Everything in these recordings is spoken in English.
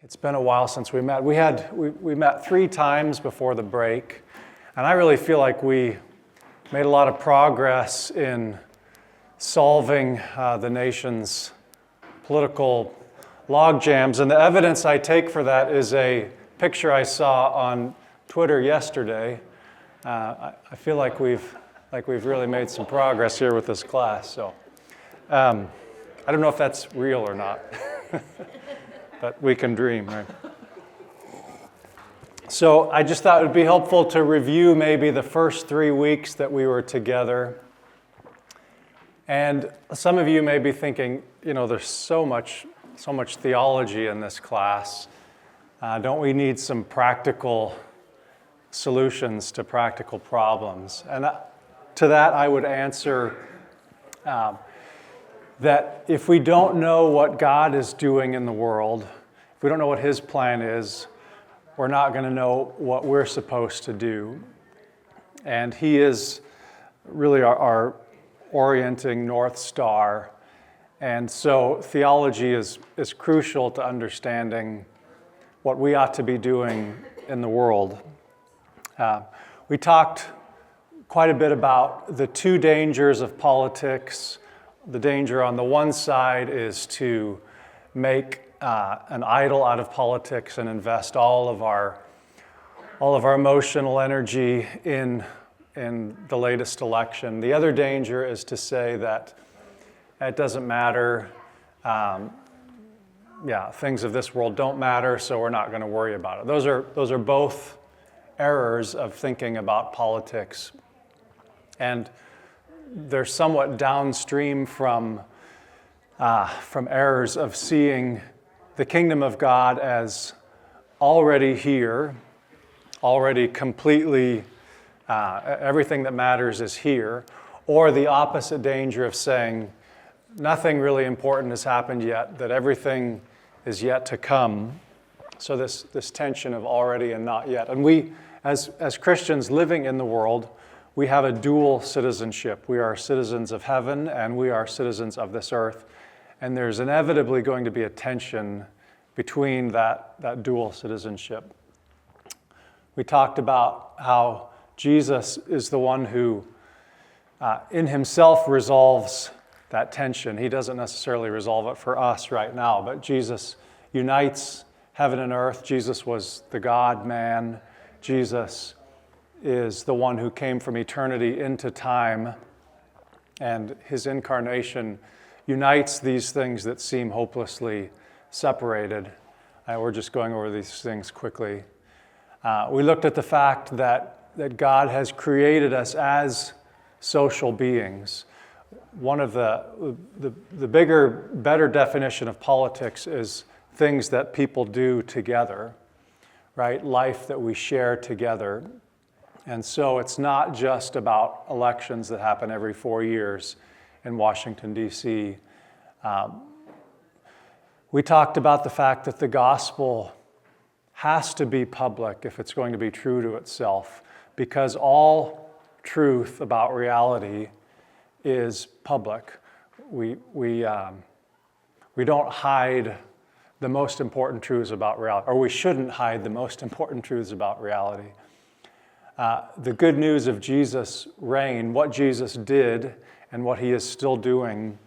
It's been a while since we met. We met 3 times before the break, and I really feel like we made a lot of progress in solving the nation's political logjams. And the evidence I take for that is a picture I saw on Twitter yesterday. I feel like we've really made some progress here with this class. So I don't know if that's real or not. But we can dream, right? So I just thought it would be helpful to review maybe the first 3 weeks that we were together. And some of you may be thinking, there's so much theology in this class. Don't we need some practical solutions to practical problems? And to that I would answer that if we don't know what God is doing in the world, if we don't know what His plan is, we're not going to know what we're supposed to do. And He is really our orienting North Star. And so theology is crucial to understanding what we ought to be doing in the world. We talked quite a bit about the 2 dangers of politics. The danger on the one side is to make an idol out of politics and invest all of our emotional energy in the latest election. The other danger is to say that it doesn't matter. Things of this world don't matter, so we're not going to worry about it. Those are both errors of thinking about politics, and they're somewhat downstream from errors of seeing the kingdom of God as already here, already completely, everything that matters is here, or the opposite danger of saying nothing really important has happened yet, that everything is yet to come. So this tension of already and not yet. And we, as Christians living in the world, we have a dual citizenship. We are citizens of heaven and we are citizens of this earth. And there's inevitably going to be a tension between that dual citizenship. We talked about how Jesus is the one who in himself resolves that tension. He doesn't necessarily resolve it for us right now, but Jesus unites heaven and earth. Jesus was the God-man. Jesus is the one who came from eternity into time, and his incarnation unites these things that seem hopelessly separated. We're just going over these things quickly. We looked at the fact that God has created us as social beings. One of the bigger, better definition of politics is things that people do together, right? Life that we share together. And so it's not just about elections that happen every 4 years in Washington, D.C. We talked about the fact that the gospel has to be public if it's going to be true to itself, because all truth about reality is public. We don't hide the most important truths about reality, or we shouldn't hide the most important truths about reality. The good news of Jesus' reign, what Jesus did and what he is still doing,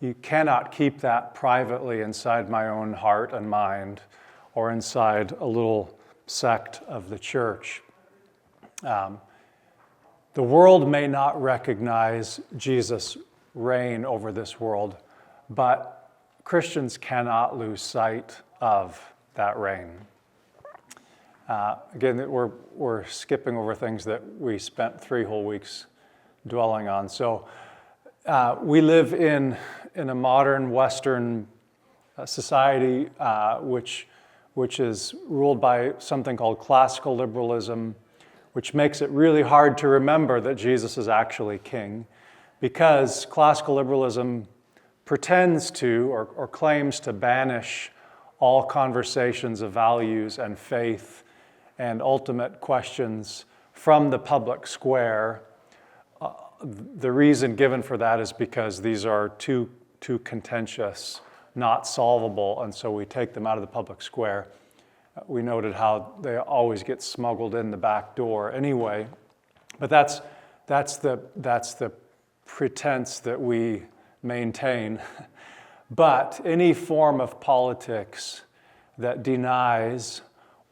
you cannot keep that privately inside my own heart and mind or inside a little sect of the church. The world may not recognize Jesus' reign over this world, but Christians cannot lose sight of that reign. Again, we're skipping over things that we spent 3 whole weeks dwelling on. So we live in a modern Western society which is ruled by something called classical liberalism, which makes it really hard to remember that Jesus is actually king, because classical liberalism pretends to or claims to banish all conversations of values and faith and ultimate questions from the public square. The reason given for that is because these are too contentious not solvable, and so we take them out of the public square. We noted how they always get smuggled in the back door anyway, but that's the pretense that we maintain. But any form of politics that denies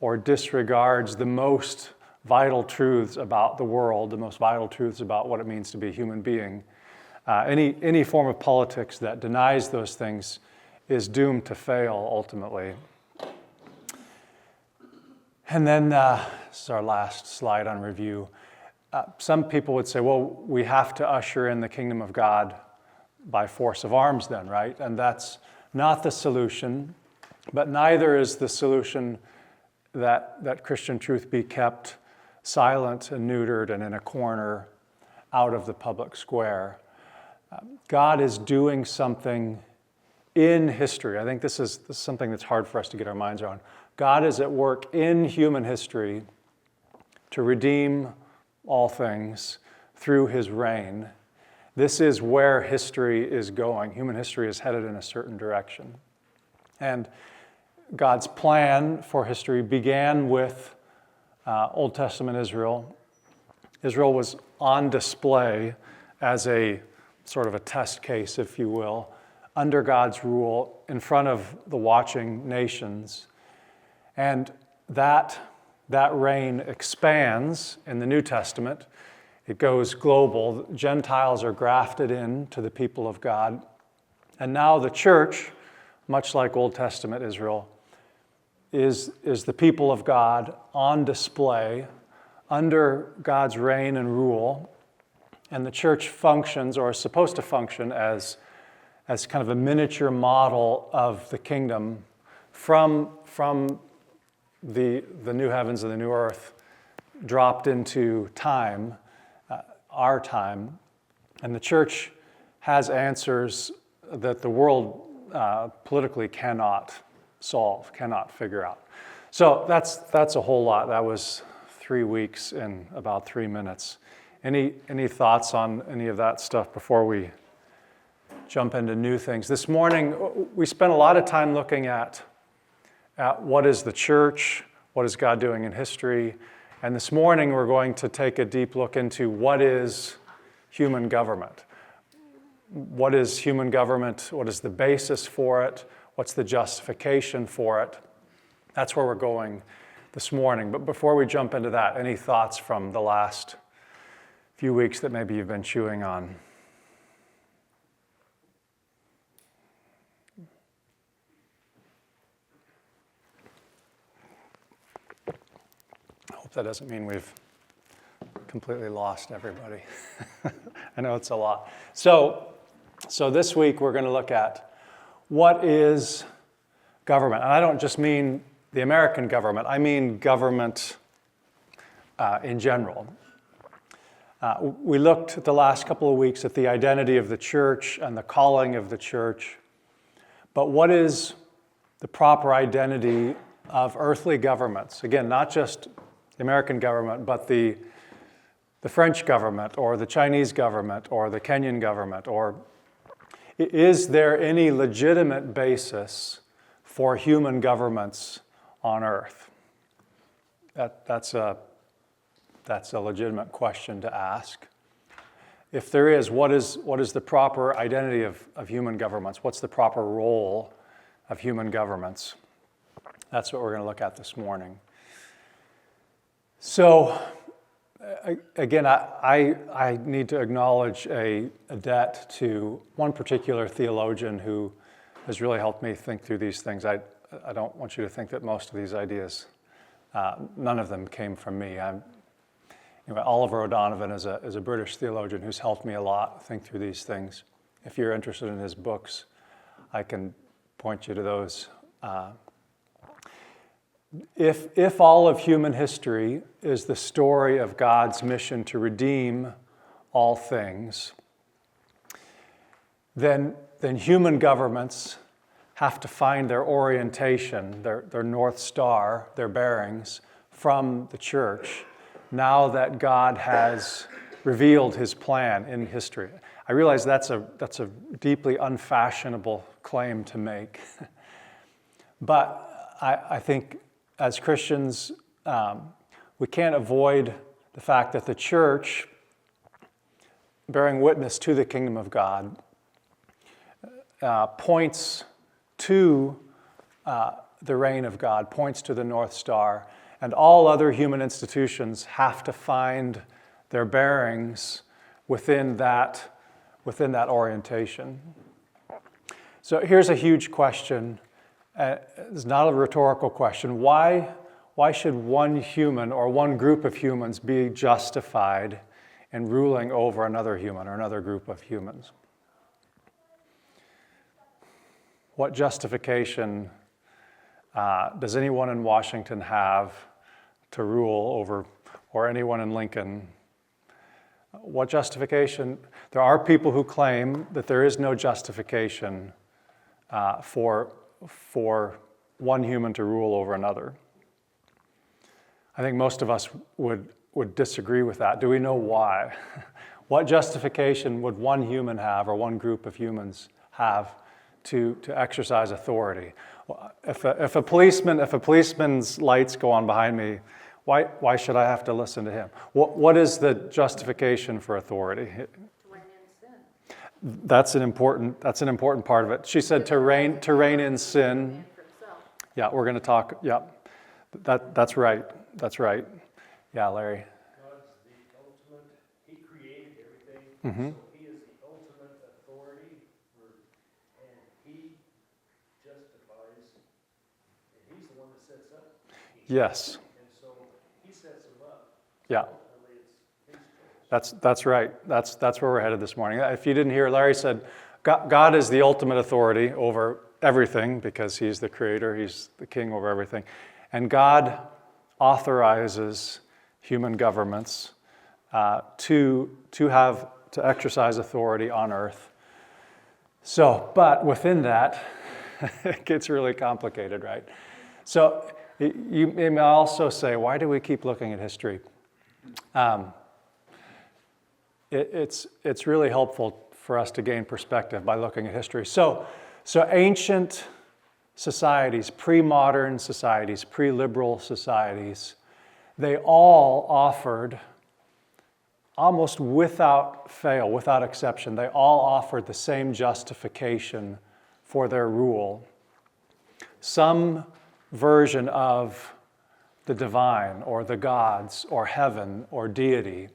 or disregards the most vital truths about the world, the most vital truths about what it means to be a human being, any form of politics that denies those things is doomed to fail ultimately. And then, this is our last slide on review. Some people would say, well, we have to usher in the kingdom of God by force of arms then, right? And that's not the solution, but neither is the solution that Christian truth be kept silent and neutered and in a corner out of the public square. God is doing something in history. I think this is something that's hard for us to get our minds around. God is at work in human history to redeem all things through his reign. This is where history is going. Human history is headed in a certain direction. And God's plan for history began with Old Testament Israel. Israel was on display as a sort of a test case, if you will, under God's rule in front of the watching nations. And that reign expands in the New Testament. It goes global. Gentiles are grafted into the people of God. And now the church, much like Old Testament Israel, is the people of God on display under God's reign and rule. And the church functions, or is supposed to function, as kind of a miniature model of the kingdom from the new heavens and the new earth dropped into time, our time. And the church has answers that the world politically cannot solve, cannot figure out. So that's a whole lot. That was 3 weeks in about 3 minutes. Any thoughts on any of that stuff before we jump into new things? This morning, we spent a lot of time looking at what is the church, what is God doing in history, and this morning we're going to take a deep look into what is human government. What is human government? What is the basis for it? What's the justification for it? That's where we're going this morning. But before we jump into that, any thoughts from the last few weeks that maybe you've been chewing on? I hope that doesn't mean we've completely lost everybody. I know it's a lot. So this week we're going to look at what is government. And I don't just mean the American government. I mean government in general. We looked the last couple of weeks at the identity of the church and the calling of the church. But what is the proper identity of earthly governments? Again, not just the American government, but the French government or the Chinese government or the Kenyan government. Or is there any legitimate basis for human governments on earth? That's a legitimate question to ask. If there is, what is the proper identity of human governments? What's the proper role of human governments? That's what we're going to look at this morning. So, again, I need to acknowledge a debt to one particular theologian who has really helped me think through these things. I don't want you to think that most of these ideas, none of them came from me. Anyway, Oliver O'Donovan is a British theologian who's helped me a lot think through these things. If you're interested in his books, I can point you to those. If all of human history is the story of God's mission to redeem all things, then human governments have to find their orientation, their North Star, their bearings from the church, now that God has revealed his plan in history. I realize that's a deeply unfashionable claim to make. But I think as Christians, we can't avoid the fact that the church, bearing witness to the kingdom of God, points to the reign of God, points to the North Star, and all other human institutions have to find their bearings within that orientation. So here's a huge question. It's not a rhetorical question. Why should one human or one group of humans be justified in ruling over another human or another group of humans? What justification does anyone in Washington have to rule over, or anyone in Lincoln? What justification? There are people who claim that there is no justification for one human to rule over another. I think most of us would disagree with that. Do we know why? What justification would one human have, or one group of humans have, to exercise authority? If a policeman's lights go on behind me, why should I have to listen to him? What is the justification for authority? To reign in sin. That's an important part of it. She said to reign in sin. Yeah, we're going to talk. Yeah, that's right. That's right. Yeah, Larry. God's the ultimate. He created everything. Mm-hmm. So he is the ultimate authority, and he justifies, and he's the one that sets up. Yes. And so he sets them up. Yeah. Ultimately, it's his choice. That's right. That's where we're headed this morning. If you didn't hear, Larry said, God is the ultimate authority over everything because he's the creator, he's the king over everything. And God authorizes human governments to exercise authority on earth. So, but within that, it gets really complicated, right? So you may also say, why do we keep looking at history? It's really helpful for us to gain perspective by looking at history. So ancient societies, pre-modern societies, pre-liberal societies, they all offered, almost without fail, without exception, they all offered the same justification for their rule. Some version of the divine, or the gods, or heaven, or deity,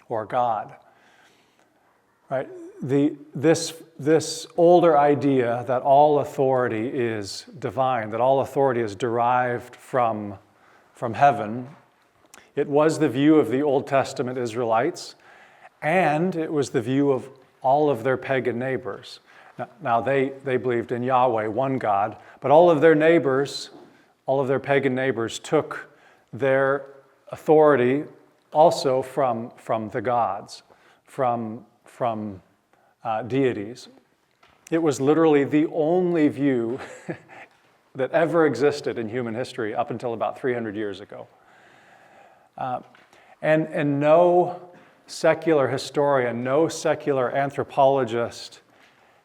or God. Right? This older idea that all authority is divine, that all authority is derived from heaven, it was the view of the Old Testament Israelites, and it was the view of all of their pagan neighbors. Now they believed in Yahweh, one God, but all of their neighbors, all of their pagan neighbors, took their authority also from the gods, from deities. It was literally the only view that ever existed in human history up until about 300 years ago. And no secular historian, no secular anthropologist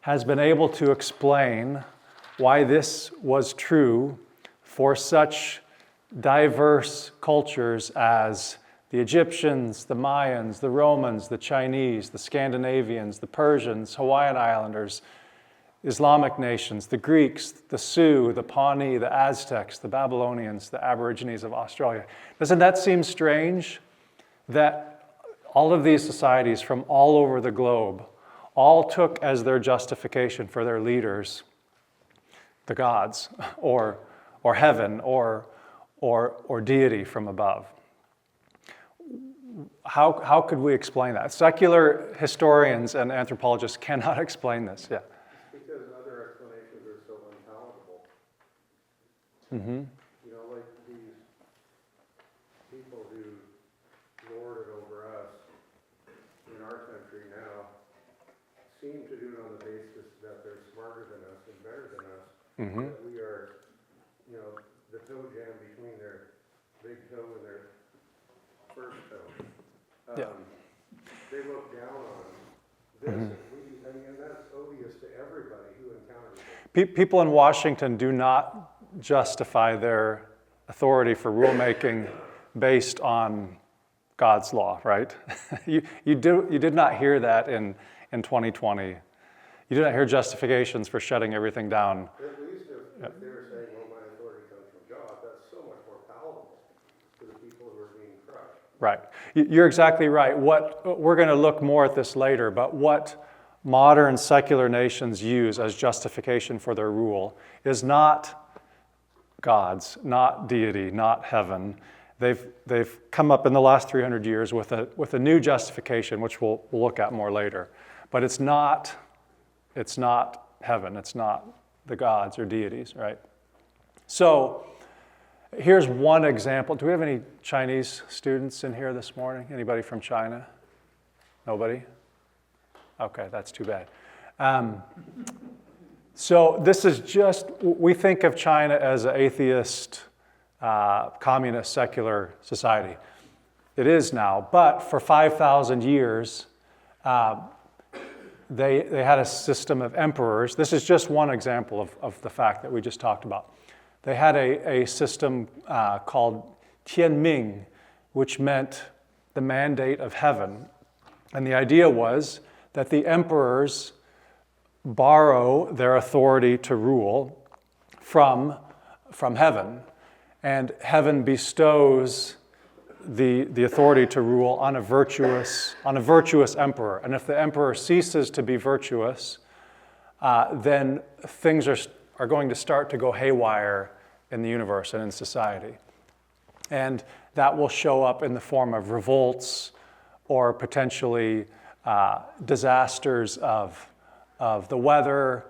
has been able to explain why this was true for such diverse cultures as the Egyptians, the Mayans, the Romans, the Chinese, the Scandinavians, the Persians, Hawaiian Islanders, Islamic nations, the Greeks, the Sioux, the Pawnee, the Aztecs, the Babylonians, the Aborigines of Australia. Doesn't that seem strange that all of these societies from all over the globe all took as their justification for their leaders the gods or heaven or deity from above? How could we explain that? Secular historians and anthropologists cannot explain this. Yeah. Because other explanations are so unpalatable. Mm-hmm. You know, like these people who lord it over us in our country now seem to do it on the basis that they're smarter than us and better than us. Mm-hmm. That we are, you know, the toe jam between their big toe and their first toe. Yeah. They look down on This, and that's odious to everybody who encounters it. People in Washington do not justify their authority for rulemaking based on God's law, right? You did not hear that in 2020. You did not hear justifications for shutting everything down. At least if they're saying, well, my authority comes from God, that's so much more palatable to the people who are being crushed. Right. You're exactly right. We're going to look more at this later, but what modern secular nations use as justification for their rule is not God's, not deity, not heaven. They've come up in the last 300 years with a new justification, which we'll look at more later. But it's not heaven. It's not the gods or deities, right? So here's one example. Do we have any Chinese students in here this morning? Anybody from China? Nobody? Okay, that's too bad. So this is just, we think of China as an atheist, communist, secular society. It is now, but for 5,000 years, they had a system of emperors. This is just one example of the fact that we just talked about. They had a system called Tianming, which meant the mandate of heaven. And the idea was that the emperors borrow their authority to rule from heaven, and heaven bestows the authority to rule on a virtuous emperor. And if the emperor ceases to be virtuous, then things are going to start to go haywire in the universe and in society. And that will show up in the form of revolts or potentially disasters of the weather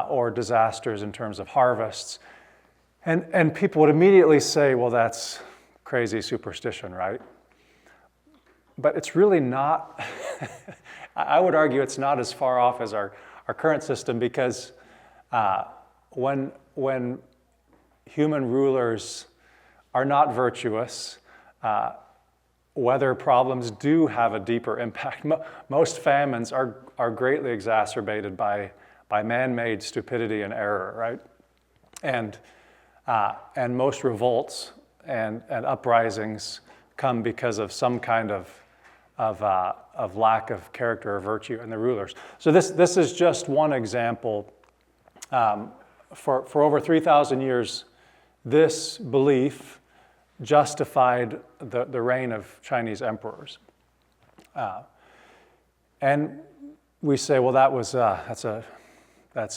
or disasters in terms of harvests. And people would immediately say, well, that's crazy superstition, right? But it's really not. I would argue it's not as far off as our current system, because when human rulers are not virtuous, weather problems do have a deeper impact. Most famines are greatly exacerbated by man-made stupidity and error, right? And most revolts and uprisings come because of some kind of lack of character or virtue in the rulers. So this is just one example. For over 3,000 years, this belief justified the reign of Chinese emperors. And we say, well, that's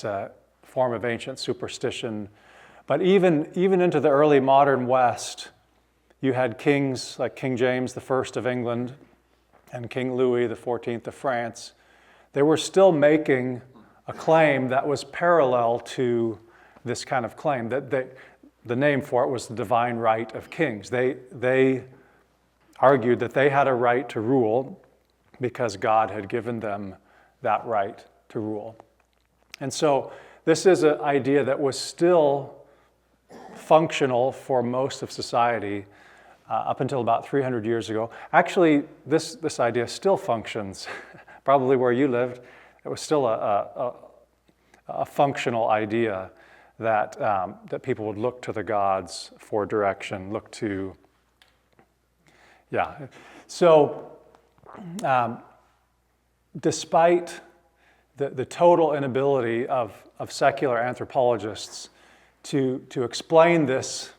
a form of ancient superstition. But even into the early modern West, you had kings like King James I of England and King Louis XIV of France. They were still making a claim that was parallel to this kind of claim. That the name for it was the divine right of kings. They argued that they had a right to rule because God had given them that right to rule. And so this is an idea that was still functional for most of society up until about 300 years ago. Actually, this idea still functions. Probably where you lived, it was still a functional idea that people would look to the gods for direction, look to, yeah. So despite the total inability of secular anthropologists to explain this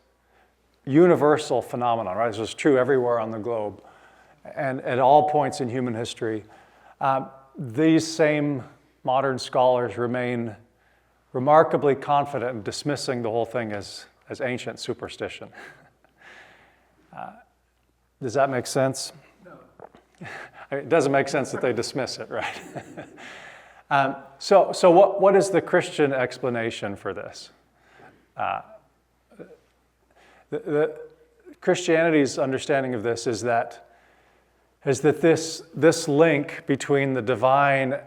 universal phenomenon, right? This is true everywhere on the globe and at all points in human history. These same modern scholars remain remarkably confident in dismissing the whole thing as ancient superstition. Does that make sense? No. I mean, it doesn't make sense that they dismiss it, right? So what is the Christian explanation for this? The Christianity's understanding of this is that this link between the divine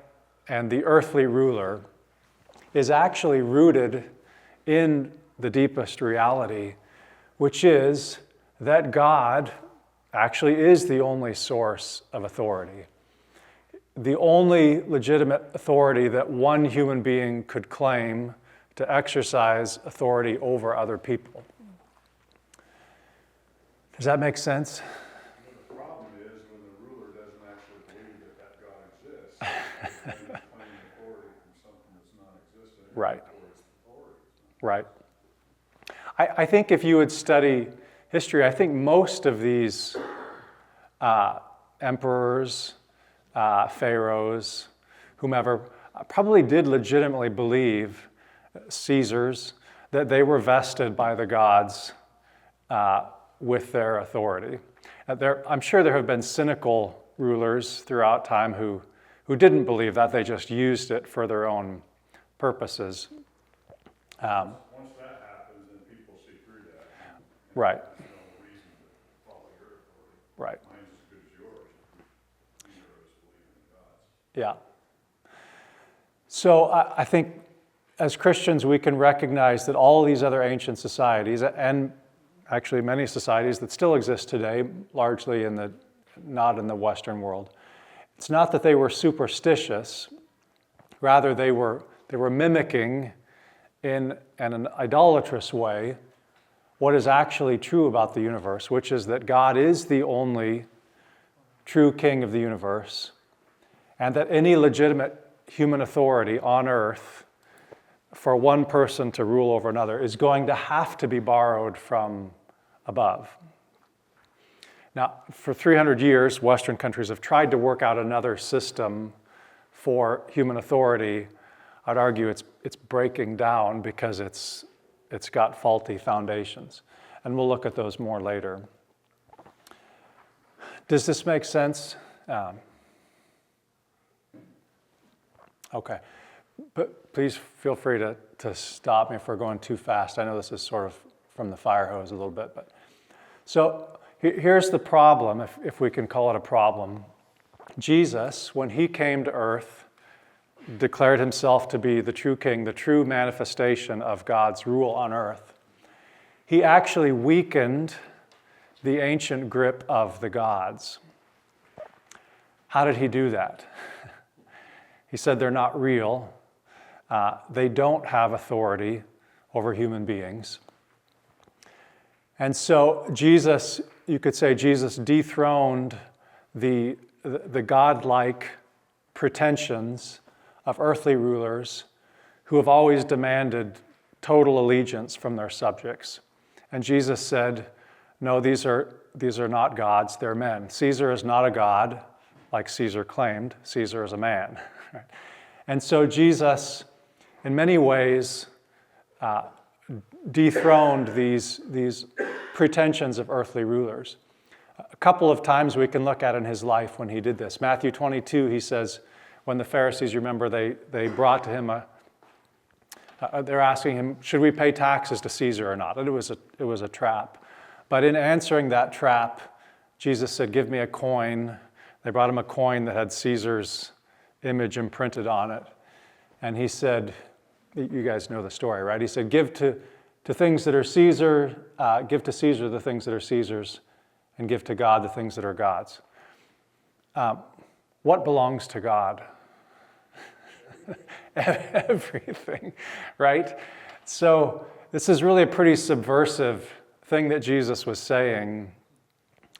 and the earthly ruler is actually rooted in the deepest reality, which is that God actually is the only source of authority. the only legitimate authority that one human being could claim to exercise authority over other people. Does that make sense? The problem is when the ruler doesn't actually believe that God exists, they claim authority from something that's non-existent. Right. Authority. Right. I think if you would study history, I think most of these emperors, pharaohs, whomever, probably did legitimately believe, Caesars, that they were vested by the gods with their authority. I'm sure there have been cynical rulers throughout time who didn't believe that. They just used it for their own purposes. Once that happens, then people see through that. Right. There's no reason to follow your authority. Right. Mine's as good as yours. Neither of us believe in God's. Yeah. So I think as Christians we can recognize that all these other ancient societies, and actually many societies that still exist today, largely not in the Western world, it's not that they were superstitious, rather they were mimicking in an idolatrous way what is actually true about the universe, which is that God is the only true king of the universe, and that any legitimate human authority on earth for one person to rule over another is going to have to be borrowed from above. Now, for 300 years, Western countries have tried to work out another system for human authority. I'd argue it's breaking down because it's got faulty foundations. And we'll look at those more later. Does this make sense? Okay. But please feel free to stop me if we're going too fast. I know this is sort of from the fire hose a little bit. So here's the problem, if we can call it a problem. Jesus, when he came to earth, declared himself to be the true king, the true manifestation of God's rule on earth. He actually weakened the ancient grip of the gods. How did he do that? He said they're not real. They don't have authority over human beings. And so Jesus, you could say Jesus dethroned the godlike pretensions of earthly rulers who have always demanded total allegiance from their subjects. And Jesus said, no, these are not gods, they're men. Caesar is not a god, like Caesar claimed. Caesar is a man. And so Jesus, in many ways, dethroned these pretensions of earthly rulers. A couple of times we can look at in his life when he did this. Matthew 22, he says, when the Pharisees, you remember, they brought to him they're asking him, should we pay taxes to Caesar or not? And it was a trap. But in answering that trap, Jesus said, give me a coin. They brought him a coin that had Caesar's image imprinted on it. And he said, you guys know the story, right? He said, give to things that are Caesar, give to Caesar the things that are Caesar's, and give to God the things that are God's. What belongs to God? Everything, right? So this is really a pretty subversive thing that Jesus was saying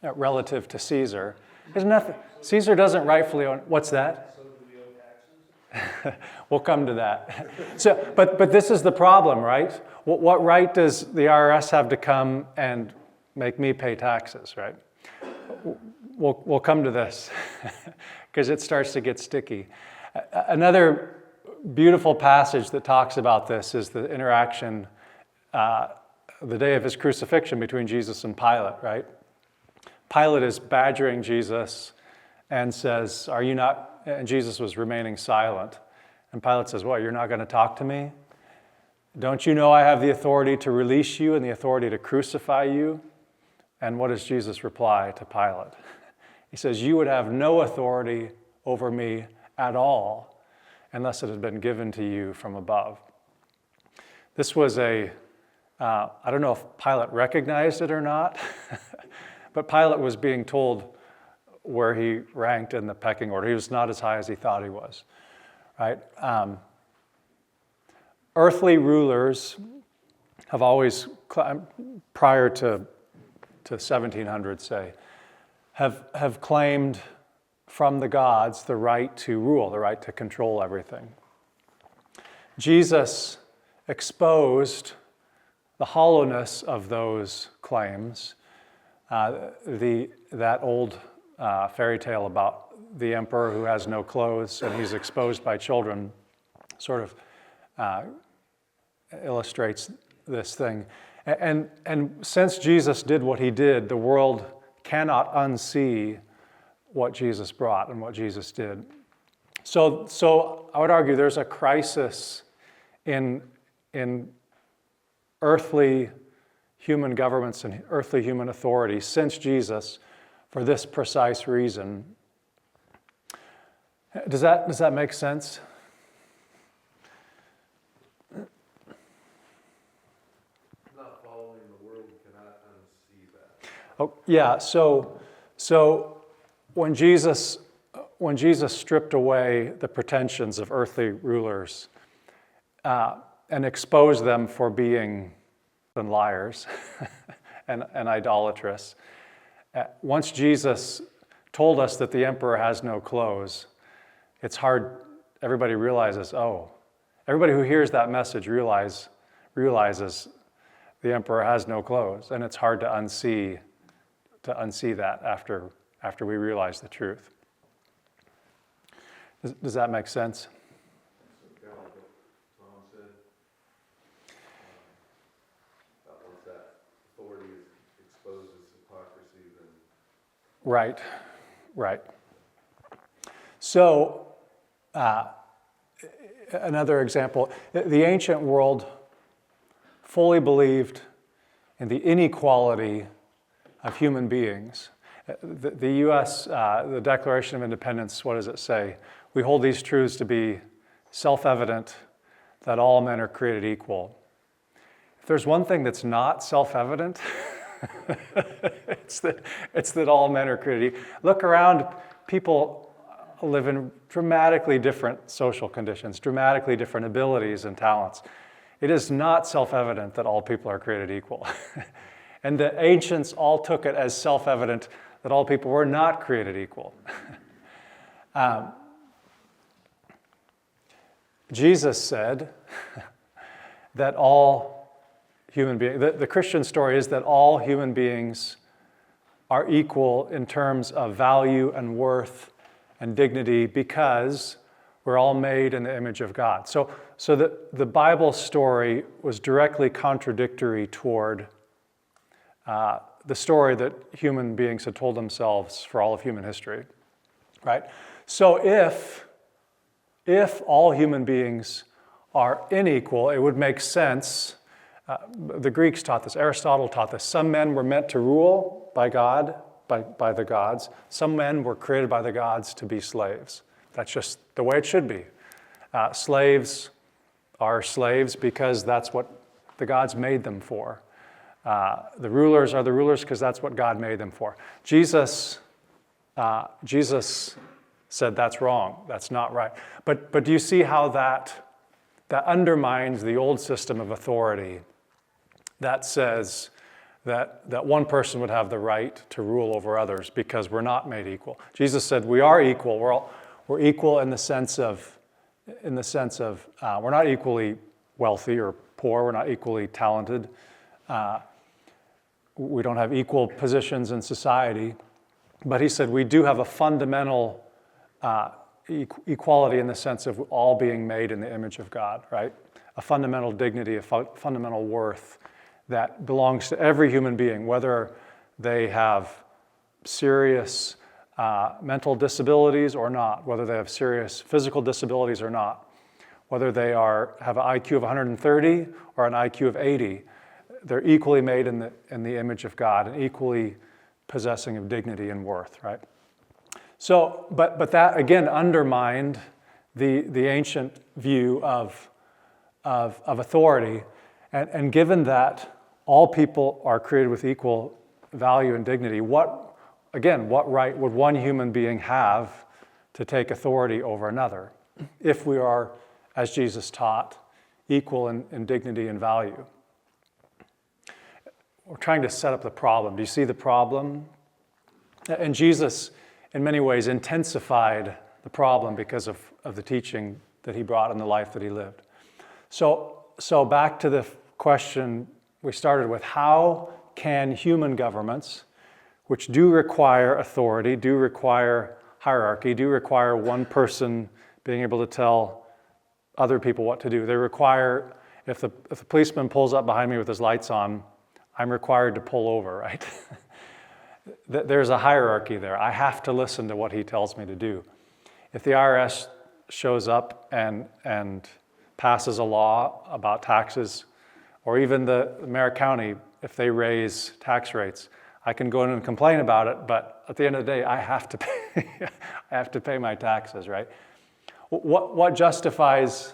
relative to Caesar. There's nothing. Caesar doesn't rightfully own. What's that? So do we owe taxes? We'll come to that. So, but this is the problem, right? What right does the IRS have to come and make me pay taxes, right? We'll come to this because it starts to get sticky. Another beautiful passage that talks about this is the interaction, the day of his crucifixion between Jesus and Pilate, right? Pilate is badgering Jesus and says, are you not, and Jesus was remaining silent. And Pilate says, what, you're not going to talk to me? Don't you know I have the authority to release you and the authority to crucify you? And what does Jesus reply to Pilate? He says, you would have no authority over me at all unless it had been given to you from above. This was I don't know if Pilate recognized it or not, but Pilate was being told where he ranked in the pecking order. He was not as high as he thought he was, right? Earthly rulers have always, prior to 1700, say, have claimed from the gods the right to rule, the right to control everything. Jesus exposed the hollowness of those claims. That old fairy tale about the emperor who has no clothes and he's exposed by children sort of illustrates this thing. And since Jesus did what he did, the world cannot unsee what Jesus brought and what Jesus did. So I would argue there's a crisis in earthly human governments and earthly human authority since Jesus for this precise reason. Does that make sense? Not following the world cannot unsee that. Oh, yeah. So when Jesus stripped away the pretensions of earthly rulers and exposed them for being liars and idolatrous, once Jesus told us that the emperor has no clothes, it's hard. Everybody realizes. Everybody who hears that message realizes the emperor has no clothes, and it's hard to unsee that after we realize the truth. Does that make sense? Tom said, once that authority exposes hypocrisy, then Right. So, another example, the ancient world fully believed in the inequality of human beings. The U.S., the Declaration of Independence, what does it say? We hold these truths to be self-evident that all men are created equal. If there's one thing that's not self-evident, it's that all men are created equal. Look around, people live in dramatically different social conditions, dramatically different abilities and talents. It is not self-evident that all people are created equal. And the ancients all took it as self-evident that all people were not created equal. Jesus said that all human beings, the Christian story is that all human beings are equal in terms of value and worth and dignity because we're all made in the image of God. So the Bible story was directly contradictory toward the story that human beings had told themselves for all of human history, right? So if all human beings are unequal, it would make sense. The Greeks taught this. Aristotle taught this. Some men were meant to rule by God, by the gods. Some men were created by the gods to be slaves. That's just the way it should be. Slaves are slaves because that's what the gods made them for. The rulers are the rulers because that's what God made them for. Jesus said that's wrong. That's not right. But do you see how that undermines the old system of authority that says that one person would have the right to rule over others because we're not made equal? Jesus said we are equal. We're equal in the sense of we're not equally wealthy or poor. We're not equally talented. We don't have equal positions in society. But he said we do have a fundamental equality in the sense of all being made in the image of God, right? A fundamental dignity, a fundamental worth that belongs to every human being, whether they have serious mental disabilities or not, whether they have serious physical disabilities or not, whether they have an IQ of 130 or an IQ of 80. They're equally made in the image of God and equally possessing of dignity and worth, right? So, but that again undermined the ancient view of authority, and given that all people are created with equal value and dignity, what again, what right would one human being have to take authority over another if we are, as Jesus taught, equal in dignity and value? We're trying to set up the problem. Do you see the problem? And Jesus, in many ways, intensified the problem because of the teaching that he brought and the life that he lived. So back to the question we started with, how can human governments, which do require authority, do require hierarchy, do require one person being able to tell other people what to do. They require, if the policeman pulls up behind me with his lights on, I'm required to pull over, right? There's a hierarchy there. I have to listen to what he tells me to do. If the IRS shows up and passes a law about taxes, or even the Merritt County, if they raise tax rates, I can go in and complain about it, but at the end of the day, I have to pay, I have to pay my taxes, right? What justifies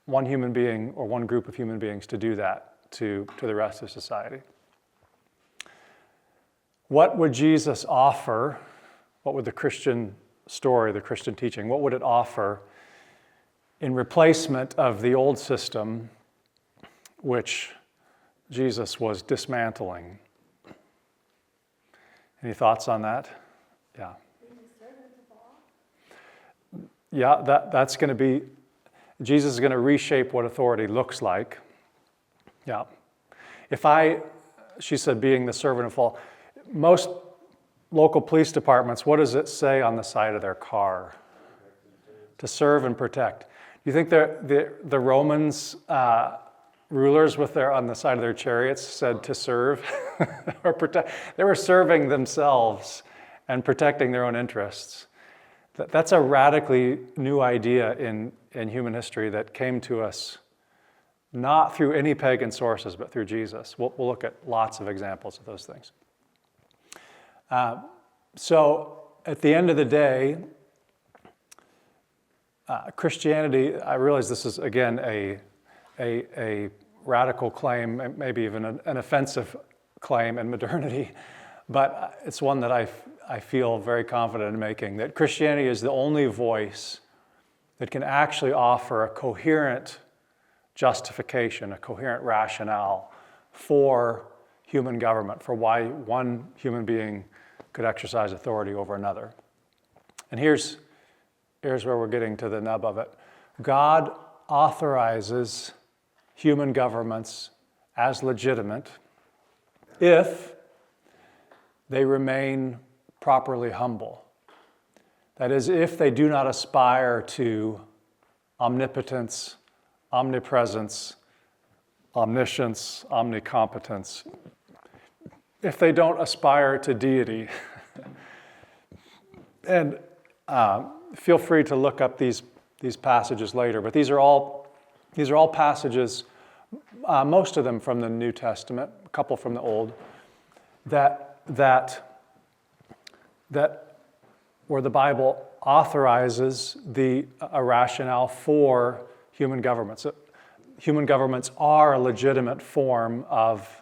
one human being or one group of human beings to do that to the rest of society? What would Jesus offer? What would the Christian story, the Christian teaching, what would it offer in replacement of the old system which Jesus was dismantling? Any thoughts on that? Yeah. Yeah, that's going to be, Jesus is going to reshape what authority looks like. Yeah. She said, being the servant of all, most local police departments, what does it say on the side of their car? To serve and protect. Do you think the Romans rulers on the side of their chariots said to serve or protect? They were serving themselves and protecting their own interests. That's a radically new idea in human history that came to us not through any pagan sources, but through Jesus. We'll look at lots of examples of those things. So at the end of the day, Christianity, I realize this is, again, a radical claim, maybe even an offensive claim in modernity, but it's one that I feel very confident in making, that Christianity is the only voice that can actually offer a coherent justification, a coherent rationale for human government, for why one human being could exercise authority over another. And here's where we're getting to the nub of it. God authorizes human governments as legitimate if they remain properly humble. That is, if they do not aspire to omnipotence, omnipresence, omniscience, omnicompetence, if they don't aspire to deity. And feel free to look up these passages later, but these are all passages, most of them from the New Testament, a couple from the Old, that where the Bible authorizes a rationale for human governments. Human governments are a legitimate form of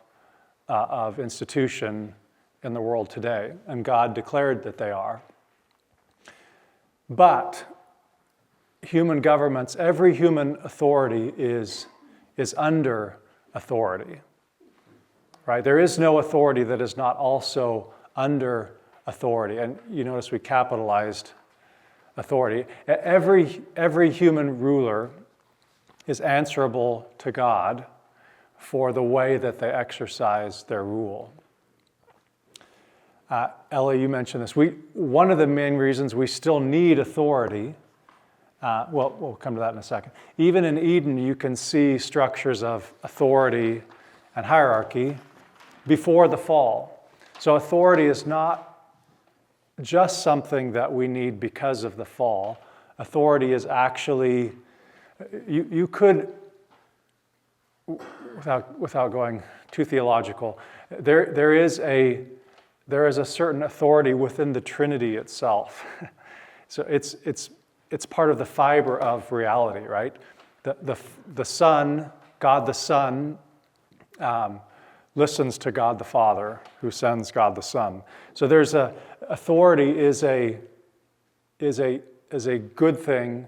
institution in the world today, and God declared that they are. But human governments, every human authority is under authority, right? There is no authority that is not also under authority. And you notice we capitalized authority. Every human ruler is answerable to God for the way that they exercise their rule. Ellie, you mentioned this. One of the main reasons we still need authority, we'll come to that in a second. Even in Eden, you can see structures of authority and hierarchy before the fall. So authority is not just something that we need because of the fall. Authority is actually, you could, without going too theological, there is a certain authority within the Trinity itself. So it's part of the fiber of reality, right? The Son, God the Son, listens to God the Father, who sends God the Son. So there's authority is a good thing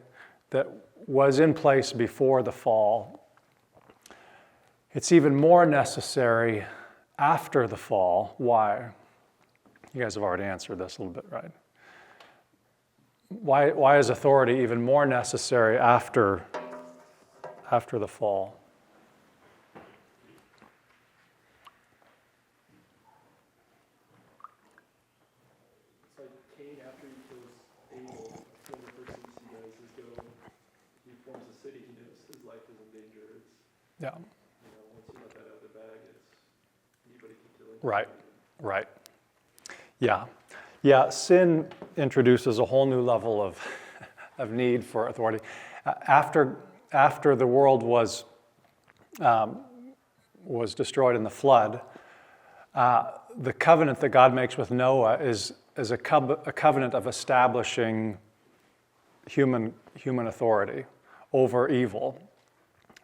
that was in place before the fall. It's even more necessary after the fall. Why? You guys have already answered this a little bit, right? Why is authority even more necessary after the fall? It's like Cain, after he kills Abel, one of the first things he does is he forms a city, he knows his life is in danger. Yeah. Once you let that out of the bag, anybody can kill it. Right. Yeah, sin introduces a whole new level of need for authority. After the world was destroyed in the flood, the covenant that God makes with Noah is a covenant of establishing human authority over evil,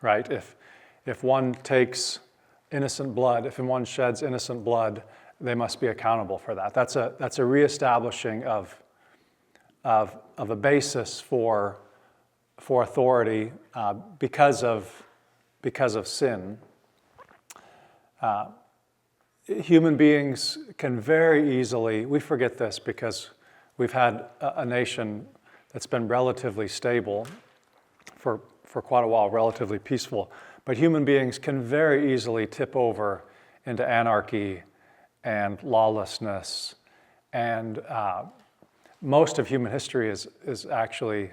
right? If one takes innocent blood, if one sheds innocent blood, they must be accountable for that. That's a reestablishing of a basis for authority because of sin. Human beings can very easily, we forget this because we've had a nation that's been relatively stable for quite a while, relatively peaceful, but human beings can very easily tip over into anarchy and lawlessness, and most of human history is actually,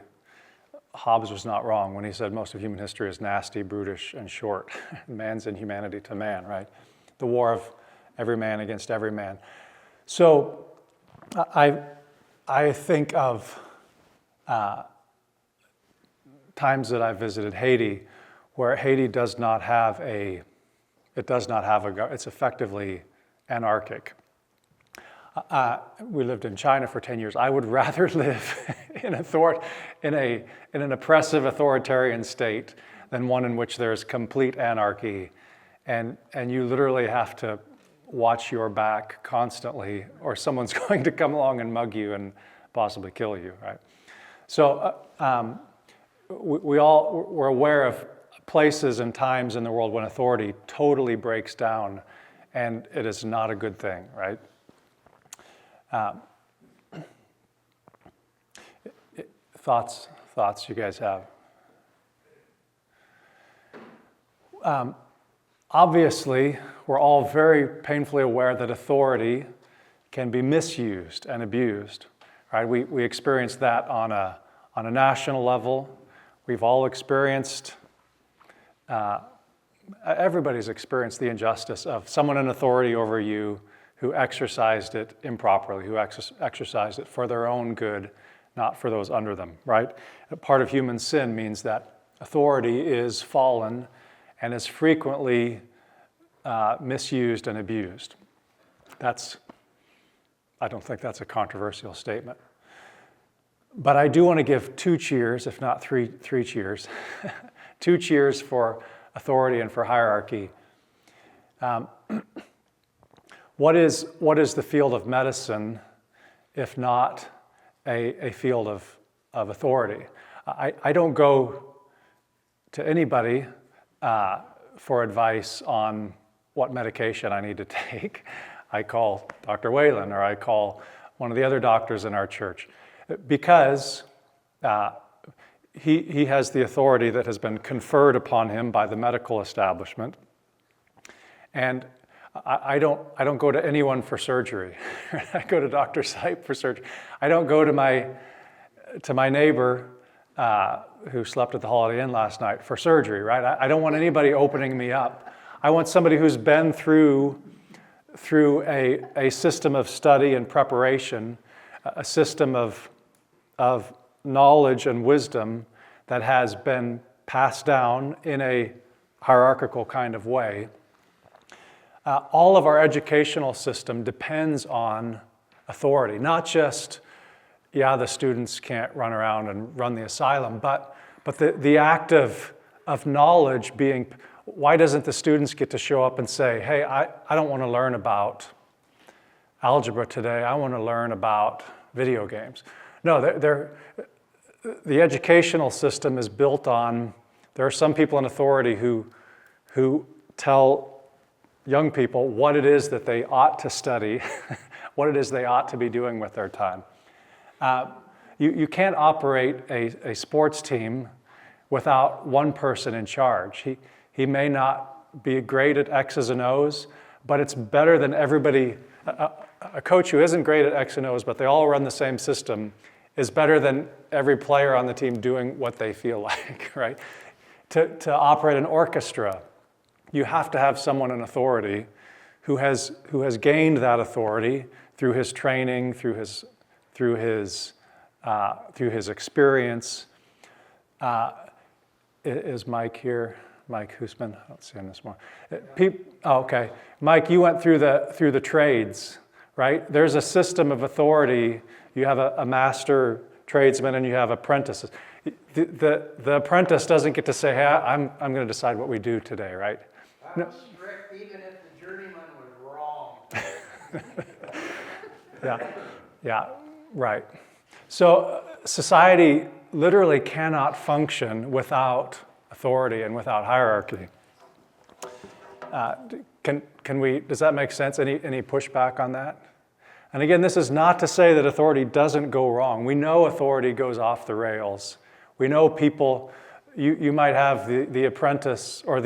Hobbes was not wrong when he said most of human history is nasty, brutish, and short. Man's inhumanity to man, right? The war of every man against every man. So I think of times that I visited Haiti where Haiti does not have it's effectively anarchic. We lived in China for 10 years. I would rather live in an oppressive authoritarian state than one in which there is complete anarchy, and you literally have to watch your back constantly, or someone's going to come along and mug you and possibly kill you, right? So we're aware of places and times in the world when authority totally breaks down, and it is not a good thing, right? Thoughts you guys have? Obviously, we're all very painfully aware that authority can be misused and abused, right? We experience that on a national level. We've all experienced, everybody's experienced the injustice of someone in authority over you who exercised it improperly, who exercised it for their own good, not for those under them, right? Part of human sin means that authority is fallen and is frequently misused and abused. I don't think that's a controversial statement. But I do want to give 2 cheers, if not three cheers, 2 cheers for authority and for hierarchy. What is the field of medicine if not a field of authority? I don't go to anybody for advice on what medication I need to take. I call Dr. Whalen, or I call one of the other doctors in our church, because he has the authority that has been conferred upon him by the medical establishment. And I don't go to anyone for surgery. I go to Dr. Sipe for surgery. I don't go to my neighbor who slept at the Holiday Inn last night for surgery, right? I don't want anybody opening me up. I want somebody who's been through a system of study and preparation, a system of knowledge and wisdom that has been passed down in a hierarchical kind of way. All of our educational system depends on authority, not just, the students can't run around and run the asylum, but the act of knowledge being, Why doesn't the students get to show up and say, hey, I don't want to learn about algebra today, I want to learn about video games? No, the educational system is built on, there are some people in authority who tell young people what it is that they ought to study, what it is they ought to be doing with their time. You can't operate a sports team without one person in charge. He may not be great at X's and O's, but it's better than everybody. A coach who isn't great at X and O's, but they all run the same system, is better than every player on the team doing what they feel like, right? To operate an orchestra, you have to have someone in authority who has gained that authority through his training, through his experience. Is Mike here? Mike Hoosman? I don't see him this morning. Okay. Mike, you went through the trades, right? There's a system of authority. You have a master tradesman and you have apprentices. The apprentice doesn't get to say, hey, I'm going to decide what we do today, right? That was strict, even if the journeyman was wrong. Yeah, right. So society literally cannot function without authority and without hierarchy. Does that make sense? Any pushback on that? And again, this is not to say that authority doesn't go wrong. We know authority goes off the rails. We know people, you might have the apprentice or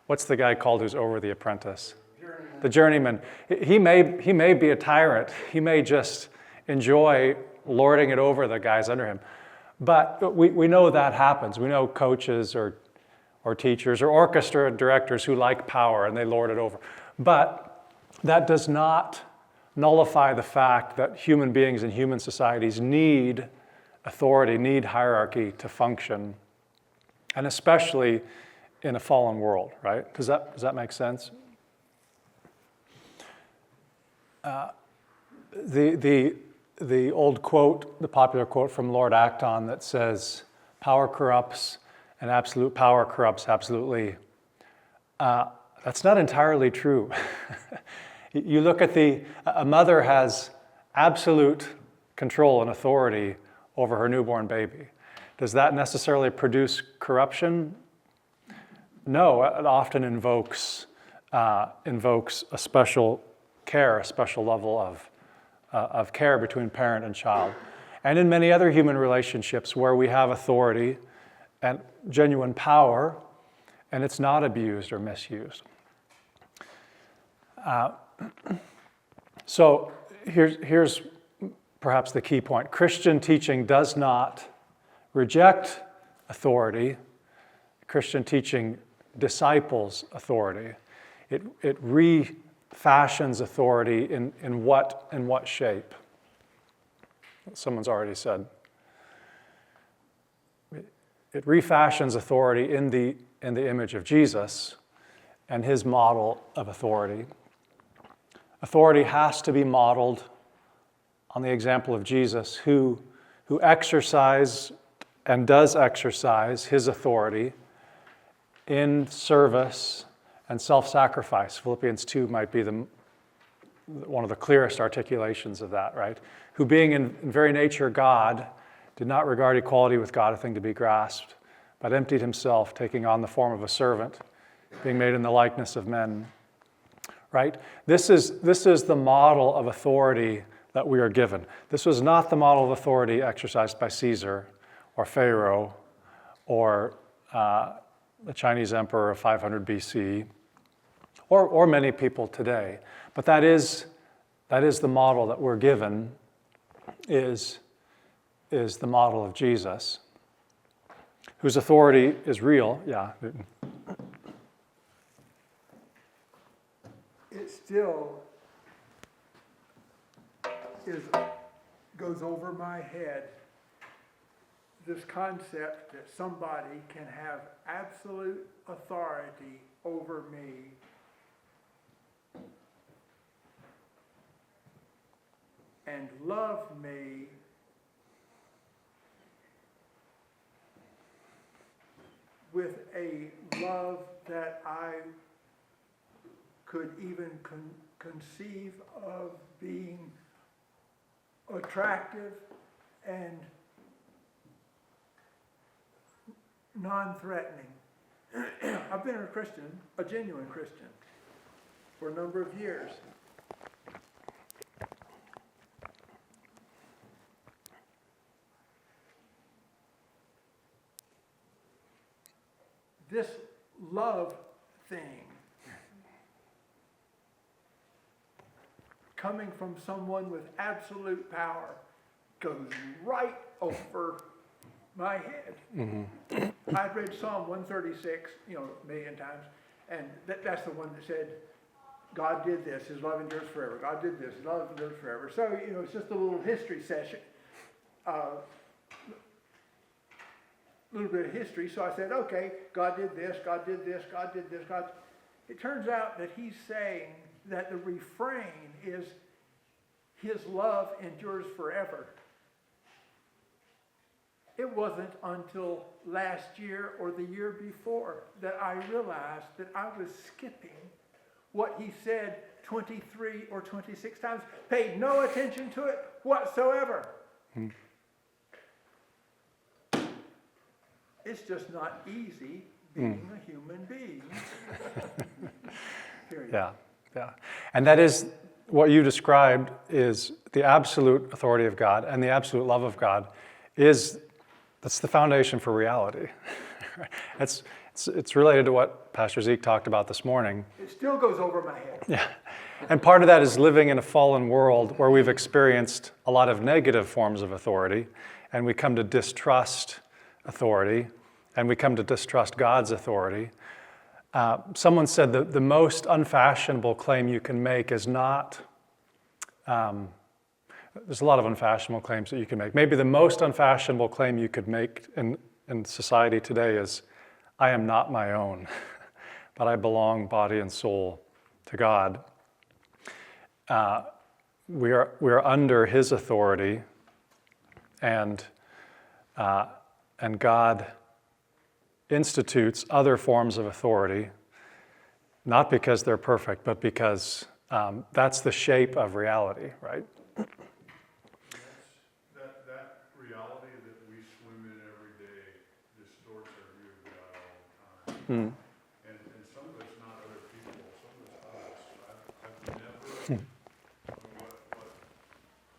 what's the guy called who's over the apprentice? Journeyman. The journeyman. He may be a tyrant. He may just enjoy lording it over the guys under him. But we know that happens. We know coaches or teachers or orchestra directors who like power and they lord it over. But that does not nullify the fact that human beings and human societies need authority, need hierarchy to function, and especially in a fallen world, right? Does that make sense? The old quote, the popular quote from Lord Acton that says, power corrupts and absolute power corrupts absolutely. That's not entirely true. You look at a mother has absolute control and authority over her newborn baby. Does that necessarily produce corruption? No, it often invokes a special care, a special level of care between parent and child. And in many other human relationships where we have authority and genuine power, and it's not abused or misused. So here's perhaps the key point. Christian teaching does not reject authority. Christian teaching disciples authority. It refashions authority in what shape? Someone's already said. It refashions authority in the image of Jesus and his model of authority. Authority has to be modeled on the example of Jesus, who exercised and does exercise his authority in service and self-sacrifice. Philippians 2 might be one of the clearest articulations of that, right? Who being in very nature God, did not regard equality with God a thing to be grasped, but emptied himself, taking on the form of a servant, being made in the likeness of men. Right? This is the model of authority that we are given. This was not the model of authority exercised by Caesar or Pharaoh or the Chinese emperor of 500 BC or many people today. But that is the model that we're given, is the model of Jesus, whose authority is real. Yeah. It still goes over my head, this concept that somebody can have absolute authority over me and love me with a love that I could even conceive of being attractive and non-threatening. I've been a Christian, a genuine Christian, for a number of years. This love thing, coming from someone with absolute power, goes right over my head. I've read Psalm 136, a million times, and that's the one that said, God did this, his love endures forever. God did this, his love endures forever. So, it's just a little history session. Little bit of history. So I said, okay, God did this, God did this, God did this, God. It turns out that he's saying that the refrain is his love endures forever. It wasn't until last year or the year before that I realized that I was skipping what he said 23 or 26 times, paid no attention to it whatsoever. It's just not easy being a human being. Period. Yeah. And that is what you described is the absolute authority of God and the absolute love of God that's the foundation for reality. It's related to what Pastor Zeke talked about this morning. It still goes over my head. Yeah. And part of that is living in a fallen world where we've experienced a lot of negative forms of authority, and we come to distrust authority, and we come to distrust God's authority. Someone said that the most unfashionable claim you can make is not, there's a lot of unfashionable claims that you can make. Maybe the most unfashionable claim you could make in society today is, I am not my own, but I belong body and soul to God. We are under his authority, and God institutes other forms of authority, not because they're perfect, but because that's the shape of reality, right? That reality that we swim in every day distorts our view of God all the time. And some of it's not other people, some of it's us. I've never, what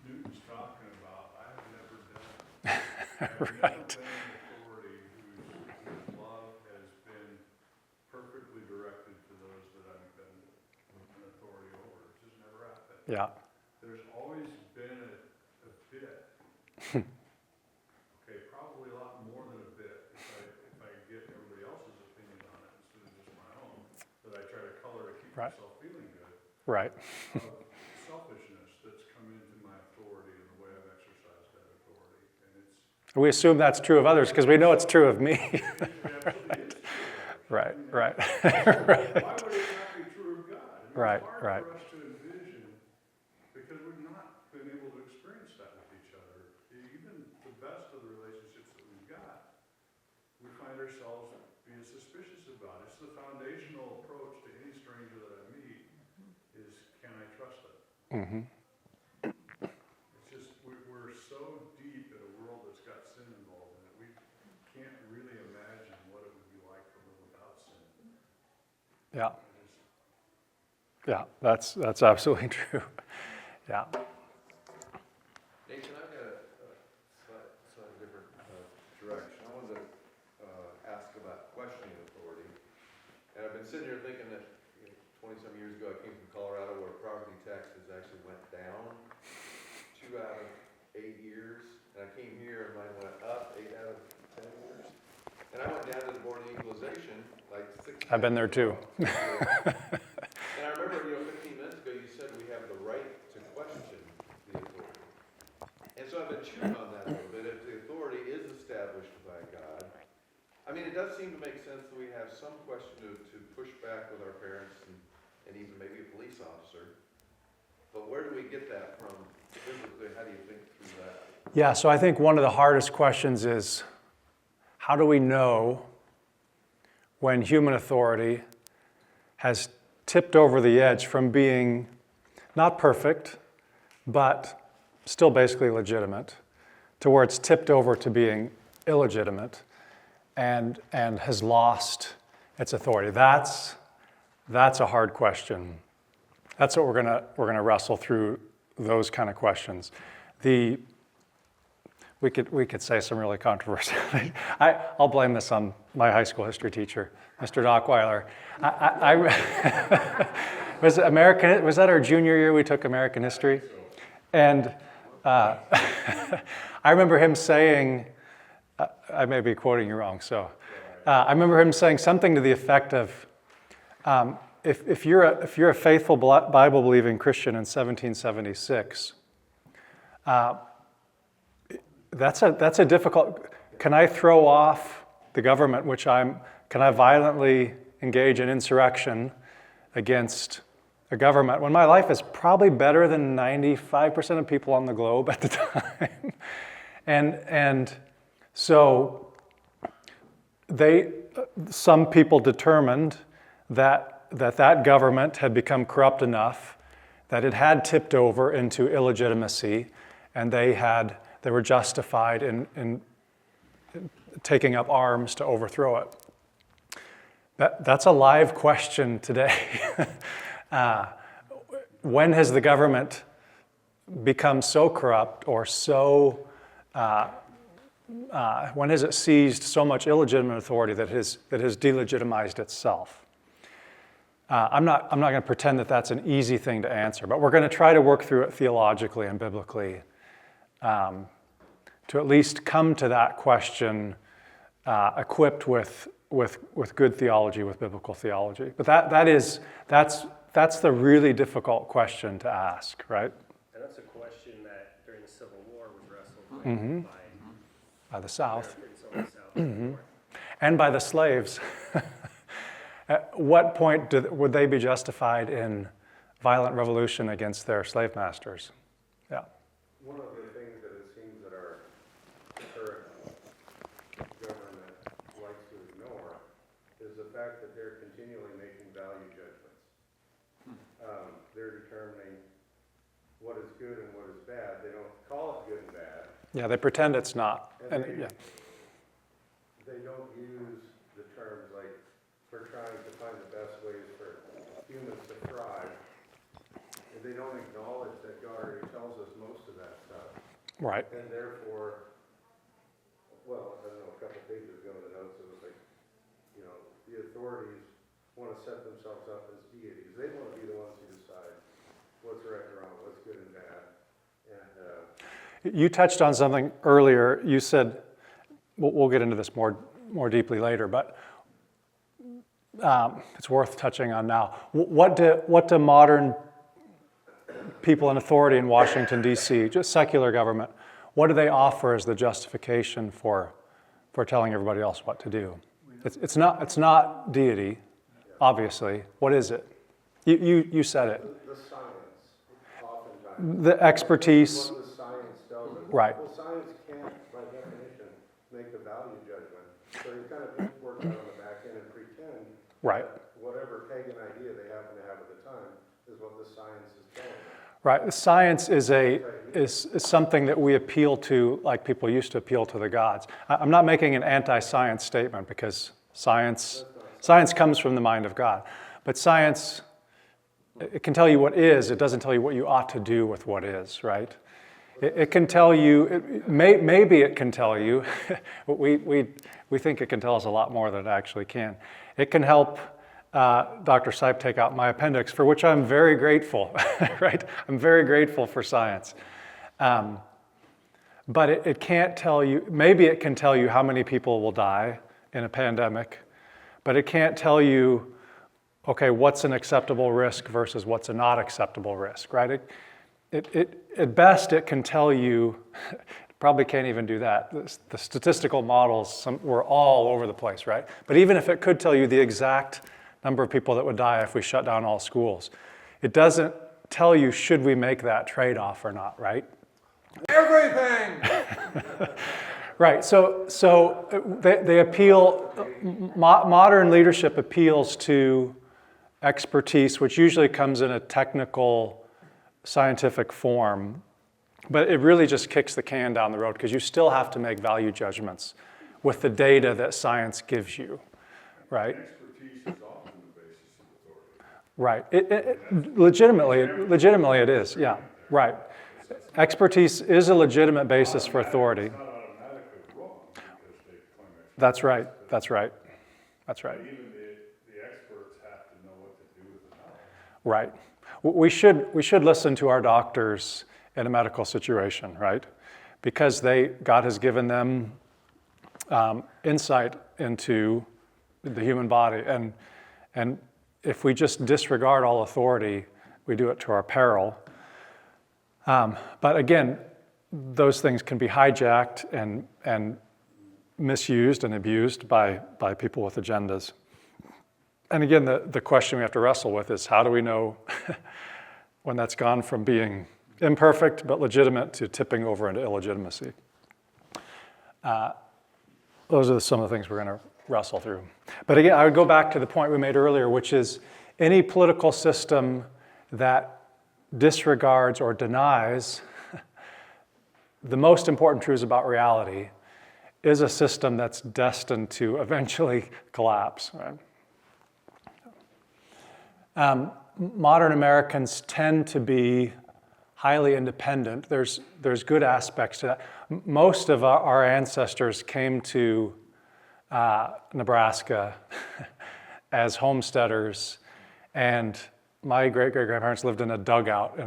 Newton's talking about, I've never done it. I've Right. never been an authority whose love has been perfectly directed to those that I've been an authority over. It's just never happened. Yeah. There's always been a bit. Okay, probably a lot more than a bit if I get everybody else's opinion on it instead of just my own, that I try to color to keep Right. myself feeling good. Right. Selfishness that's come into my authority and the way I've exercised that authority. And it's We assume that's true of others because we know it's true of me. it absolutely is true. Right. Why would it not be true of God? I mean, Right, it's hard right. for us to envision because we've not been able to experience that with each other. Even the best of the relationships that we've got, we find ourselves being suspicious about. It's the foundational approach to any stranger that I meet is, can I trust them? Mm-hmm. It's just, we're so deep in a world that's got sin involved in it, we can't really imagine what it would be like to live without sin. Yeah. It's- Yeah. That's absolutely true. Yeah. Nathan, I've got a slightly different direction. I wanted to ask about questioning authority. And I've been sitting here thinking that 20-some years ago I came from Colorado where property taxes actually went down 2 out of 8 years. And I came here and mine went up 8 out of 10 years. And I went down to the Board of Equalization like 6 I've been there too. And I remember, 15 minutes ago, you said we have the right to question the authority. And so I've been chewing on that a little bit. If the authority is established by God, I mean, it does seem to make sense that we have some question to push back with our parents and even maybe a police officer. But where do we get that from biblically? How do you think through that? Yeah, so I think one of the hardest questions is, how do we know when human authority has tipped over the edge from being not perfect, but still basically legitimate, to where it's tipped over to being illegitimate and has lost its authority. That's a hard question. That's what we're gonna wrestle through, those kind of questions. We could say some really controversial things. I'll blame this on my high school history teacher, Mr. Dockweiler. Was that our junior year we took American history? And I remember him saying, I may be quoting you wrong, so I remember him saying something to the effect of, if you're a faithful Bible-believing Christian in 1776, that's a difficult. Can I throw off the government, can I violently engage in insurrection against a government when my life is probably better than 95% of people on the globe at the time? and so some people determined that government had become corrupt enough that it had tipped over into illegitimacy, and they were justified in taking up arms to overthrow it. That's a live question today. When has the government become so corrupt or so, when has it seized so much illegitimate authority that has delegitimized itself? I'm not going to pretend that that's an easy thing to answer, but we're going to try to work through it theologically and biblically to at least come to that question equipped with good theology, with biblical theology. But that's the really difficult question to ask, right? And that's a question that during the Civil War was wrestled with By the South. Americans on the South and North. And by the slaves. At what point would they be justified in violent revolution against their slave masters? Yeah. One of the things that it seems that our current government likes to ignore is the fact that they're continually making value judgments. They're determining what is good and what is bad. They don't call it good and bad. Yeah, they pretend it's not. And Yeah. they don't use the terms like, we're trying to find the best ways for humans to thrive. And they don't acknowledge that God already tells us most of that stuff. Right. And therefore, well, I don't know, a couple pages ago in the notes, it was like, the authorities want to set themselves up as deities. They want to be the ones who decide what's right and wrong, what's good and bad. And You touched on something earlier. You said, we'll get into this more deeply later, but it's worth touching on now. What do modern people in authority in Washington, D.C., just secular government, what do they offer as the justification for telling everybody else what to do? It's not deity, obviously. What is it? You said it. the science, oftentimes. The expertise. What the science tells us. Right. Well, science can't, by definition, make a value judgment. So you kind of work out on the back end and pretend Right. that whatever pagan idea they happen to have at the time is what the science is telling them. Right. The science is something that we appeal to like people used to appeal to the gods. I'm not making an anti-science statement because science comes from the mind of God. But science, it can tell you what is, it doesn't tell you what you ought to do with what is, right? It can tell you, maybe it can tell you, we think it can tell us a lot more than it actually can. It can help Dr. Sipe take out my appendix, for which I'm very grateful, right? I'm very grateful for science. But it can't tell you, maybe it can tell you how many people will die in a pandemic, but it can't tell you, okay, what's an acceptable risk versus what's a not acceptable risk, right? At best, it can tell you, probably can't even do that. The statistical models were all over the place, right? But even if it could tell you the exact number of people that would die if we shut down all schools, it doesn't tell you should we make that trade-off or not, right? Everything! Right. So they appeal. Modern leadership appeals to expertise, which usually comes in a technical, scientific form, but it really just kicks the can down the road because you still have to make value judgments with the data that science gives you, right? Expertise is often the basis of authority. Right. Legitimately it is. Yeah. Right. Expertise is a legitimate basis for authority. It's not automatically wrong because they claim expertise. That's right. That's right. That's right. But even the experts have to know what to do with the knowledge. Right. We should listen to our doctors in a medical situation, right? Because God has given them insight into the human body, and if we just disregard all authority, we do it to our peril. But again, those things can be hijacked and misused and abused by people with agendas. And again, the question we have to wrestle with is how do we know when that's gone from being imperfect but legitimate to tipping over into illegitimacy? Those are some of the things we're going to wrestle through. But again, I would go back to the point we made earlier, which is any political system that disregards or denies the most important truths about reality is a system that's destined to eventually collapse. Right? Modern Americans tend to be highly independent. There's good aspects to that. Most of our ancestors came to Nebraska as homesteaders, and my great-great-grandparents lived in a dugout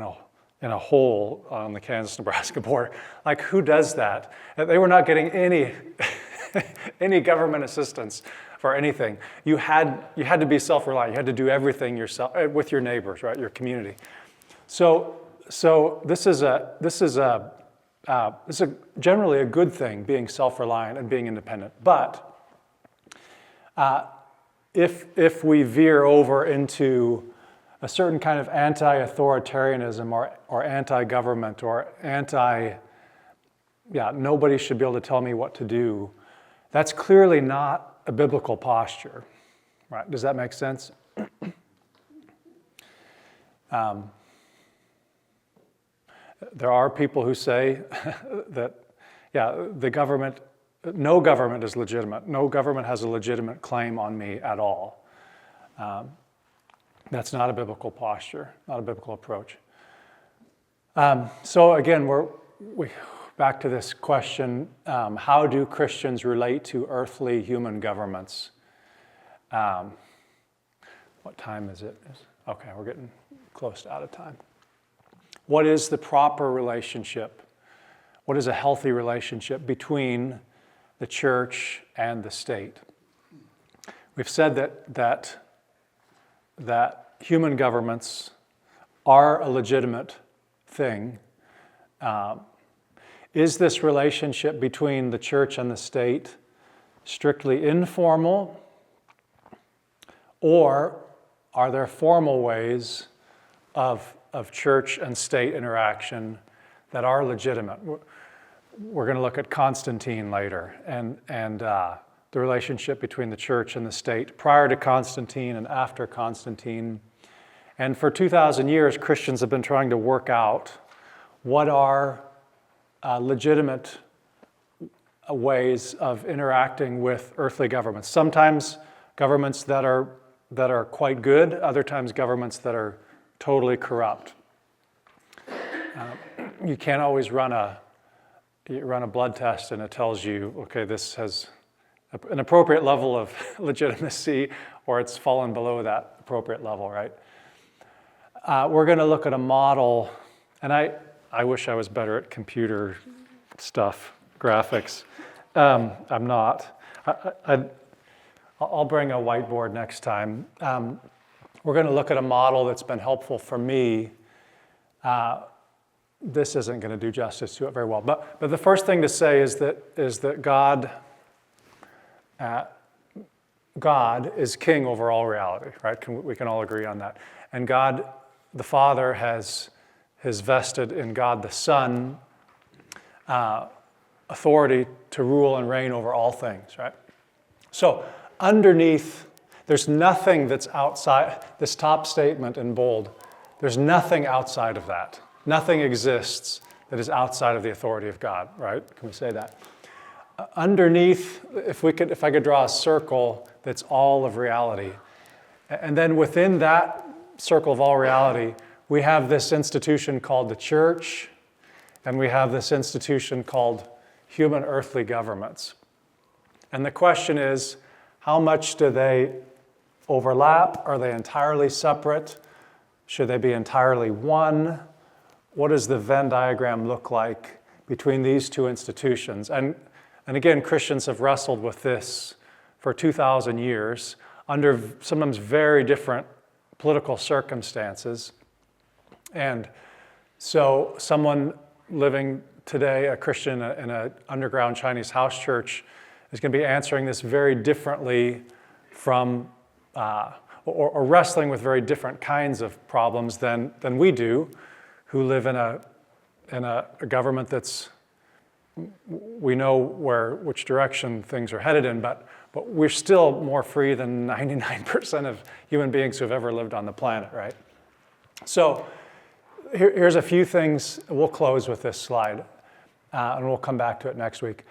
in a hole on the Kansas-Nebraska border. Like, who does that? They were not getting any government assistance for anything. You had to be self-reliant. You had to do everything yourself with your neighbors, right? Your community. So this is generally a good thing, being self-reliant and being independent. But if we veer over into a certain kind of anti-authoritarianism or anti-government or nobody should be able to tell me what to do, that's clearly not a biblical posture. Right? Does that make sense? There are people who say that, no government is legitimate. No government has a legitimate claim on me at all. That's not a biblical posture, not a biblical approach. So again, we back to this question, how do Christians relate to earthly human governments? What time is it? Okay, we're getting close to out of time. What is the proper relationship? What is a healthy relationship between the church and the state? We've said that human governments are a legitimate thing. Is this relationship between the church and the state strictly informal, or are there formal ways of church and state interaction that are legitimate? We're going to look at Constantine later and the relationship between the church and the state prior to Constantine and after Constantine. And for 2,000 years, Christians have been trying to work out what are legitimate ways of interacting with earthly governments. Sometimes governments that are quite good, other times governments that are totally corrupt. You can't always run a blood test and it tells you, okay, this has an appropriate level of legitimacy, or it's fallen below that appropriate level, right? We're going to look at a model, and I wish I was better at computer stuff, graphics. I'm not. I'll bring a whiteboard next time. We're going to look at a model that's been helpful for me. This isn't going to do justice to it very well. But the first thing to say is that God is king over all reality, right? We can all agree on that. And God, the Father, has vested in God the Son authority to rule and reign over all things, right? So underneath, there's nothing that's outside, this top statement in bold, there's nothing outside of that. Nothing exists that is outside of the authority of God, right? Can we say that? Underneath, if I could draw a circle that's all of reality, and then within that circle of all reality, we have this institution called the church, and we have this institution called human earthly governments. And the question is, how much do they overlap? Are they entirely separate? Should they be entirely one? What does the Venn diagram look like between these two institutions? And again, Christians have wrestled with this for 2,000 years under sometimes very different political circumstances. And so someone living today, a Christian in an underground Chinese house church, is going to be answering this very differently from, or wrestling with very different kinds of problems than we do, who live in a government that's, we know which direction things are headed in, but we're still more free than 99% of human beings who have ever lived on the planet, right? So here's a few things. We'll close with this slide, and we'll come back to it next week.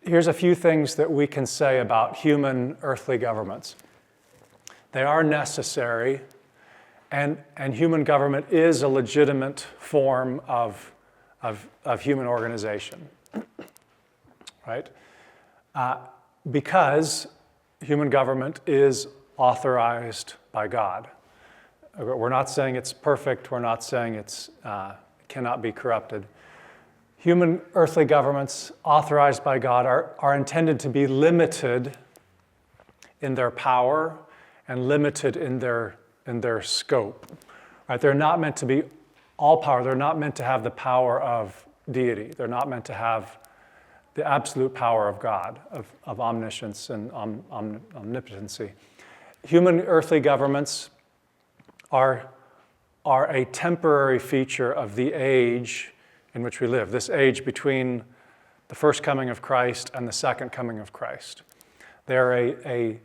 Here's a few things that we can say about human earthly governments. They are necessary, and human government is a legitimate form of human organization, right? Because human government is authorized by God. We're not saying it's perfect. We're not saying it's cannot be corrupted. Human earthly governments authorized by God are intended to be limited in their power and limited in their scope. Right? They're not meant to be all power. They're not meant to have the power of deity. They're not meant to have the absolute power of God, of omniscience and omnipotency. Human earthly governments are a temporary feature of the age in which we live, this age between the first coming of Christ and the second coming of Christ. They're a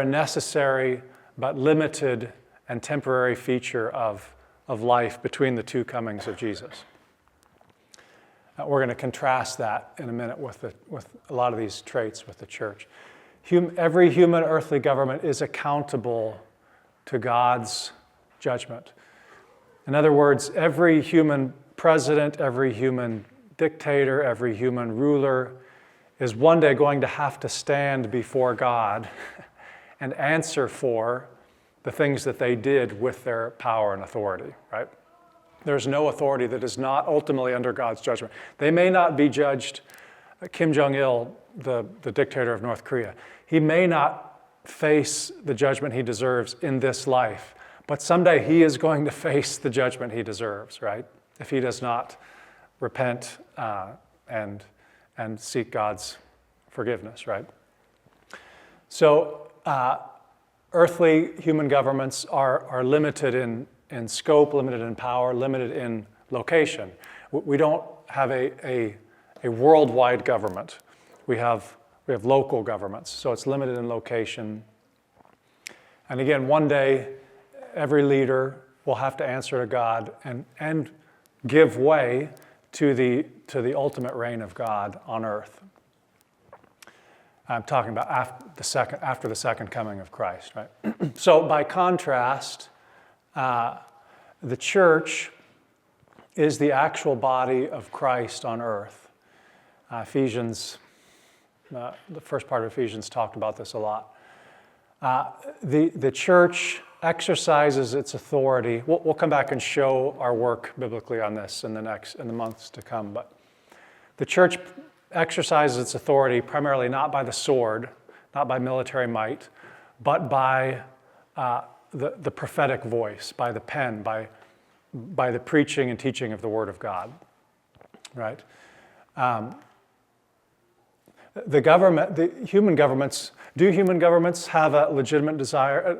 necessary but limited and temporary feature of life between the two comings of Jesus. We're going to contrast that in a minute with a lot of these traits with the church. Every human earthly government is accountable to God's judgment. In other words, every human president, every human dictator, every human ruler is one day going to have to stand before God and answer for the things that they did with their power and authority, right? There's no authority that is not ultimately under God's judgment. They may not be judged, Kim Jong-il, the dictator of North Korea, he may not face the judgment he deserves in this life, but someday he is going to face the judgment he deserves, right? If he does not repent and seek God's forgiveness, right? So earthly human governments are limited in scope, limited in power, limited in location. We don't have a worldwide government. We have local governments, so it's limited in location. And again, one day, every leader will have to answer to God and give way to the ultimate reign of God on earth. I'm talking about after the second coming of Christ, right? So by contrast, the church is the actual body of Christ on earth. Ephesians, the first part of Ephesians talked about this a lot. The church exercises its authority. We'll come back and show our work biblically on this in the months to come. But the church exercises its authority primarily not by the sword, not by military might, but by the prophetic voice, by the pen, by the preaching and teaching of the Word of God. Right? The human governments. Do human governments have a legitimate desire?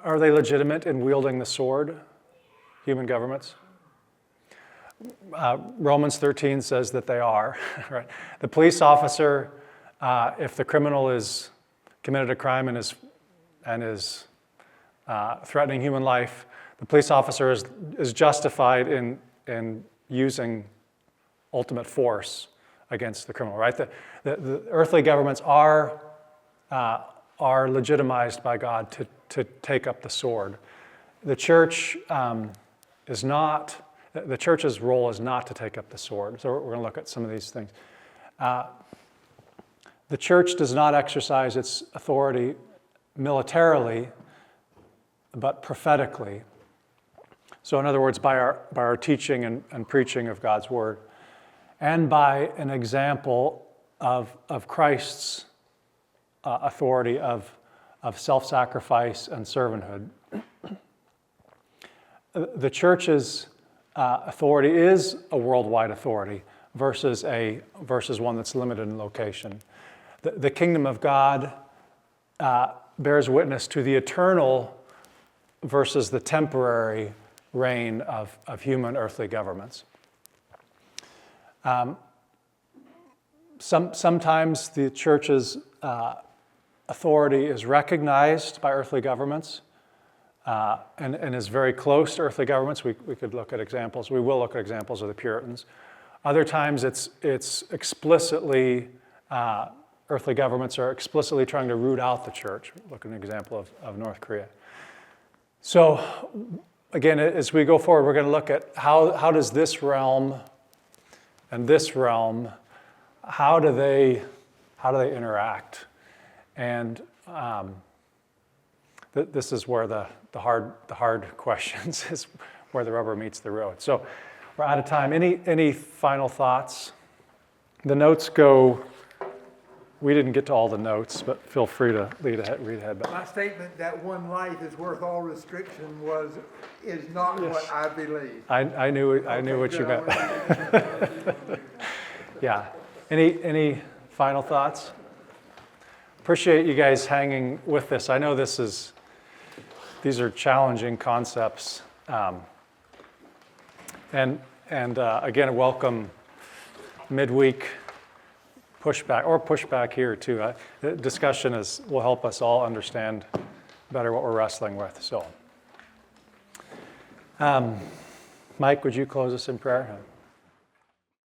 Are they legitimate in wielding the sword? Human governments. Romans 13 says that they are. Right? The police officer, if the criminal is committed a crime and is threatening human life, the police officer is justified in using ultimate force against the criminal. Right? The earthly governments are legitimized by God to take up the sword. The church is not. The church's role is not to take up the sword. So we're going to look at some of these things. The church does not exercise its authority militarily, but prophetically. So in other words, by our teaching and preaching of God's word, and by an example of Christ's authority of self-sacrifice and servanthood. The church's authority is a worldwide authority versus one that's limited in location. The kingdom of God bears witness to the eternal versus the temporary reign of human earthly governments. Sometimes the church's authority is recognized by earthly governments and is very close to earthly governments. We could look at examples. We will look at examples of the Puritans. Other times it's explicitly, earthly governments are explicitly trying to root out the church. Look at an example of North Korea. So again, as we go forward, we're going to look at how does this realm and this realm, how do they interact? And this is where the hard questions is where the rubber meets the road. So we're out of time. Any final thoughts? The notes go. We didn't get to all the notes, but feel free to read ahead. But My statement that one life is worth all restriction is not what I believe. I knew what you meant. Yeah. Any final thoughts? Appreciate you guys hanging with this. I know these are challenging concepts, and again, welcome midweek pushback here too. The discussion will help us all understand better what we're wrestling with. So, Mike, would you close us in prayer?